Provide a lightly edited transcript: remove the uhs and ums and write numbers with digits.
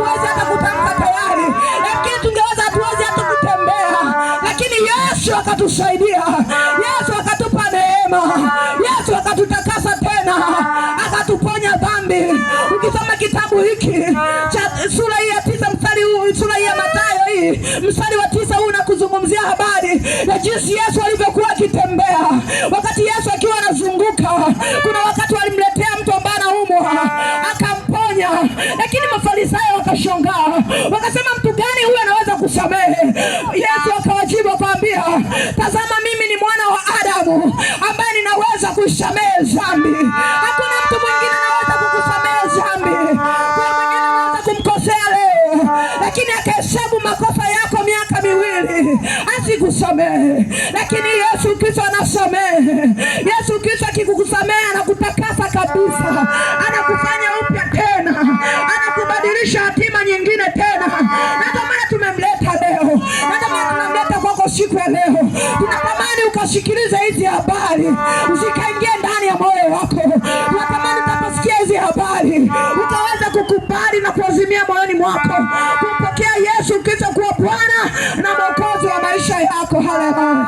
hatuwezi hata kutamka tayari, lakini tungeweza hatuwezi hata kutembea, lakini Yesu akatusaidia. Yesu akatupa neema. Yesu akatutakasa tena, akatuponya dhambi. Ukisoma kitabu hiki cha sura hii ya 9 mstari huu, sura hii ya Mathayo hii mstari wa 9 huu unakuzungumzia habari ya jinsi Yesu alivyokuwa akitembea. Wakati Yesu akiwa anazunguka, kuna wakati walimletea mtu ambaye anaumwa, akamponya, lakini Mafarisayo wakashangaa, wakasema mtu gani huyu anaweza kusamehe? Yesu akawajibu akamwambia, tazama mimi ni mwana wa Adamu ambaye ninaweza kusamehe dhambi. Hakuna mtu mwingine anaweza kukusamehe dhambi. Kuna mwingine anaweza kumkosea leo, lakini akahesabu makosa yako miaka miwili asikusamehe, lakini Yesu Kristo anasamehe. Yesu Kristo akikukusamehe anakutakasa kabisa, anakufanya upya tena, anakubadilisha hatima nyingine tena. Ndio maana tumemleta leo, ndio maana tumemleta kwako siku ya leo. Tunatamani ukasikilize hizi habari, usikaingie ndani ya moyo wako. Tunatamani utaposikia hizi habari ukaweza kukubali na kuazimia moyoni mwako kumpokea Yesu Kristo kuwa Bwana na Mwokozi wa maisha yako. Haleluya.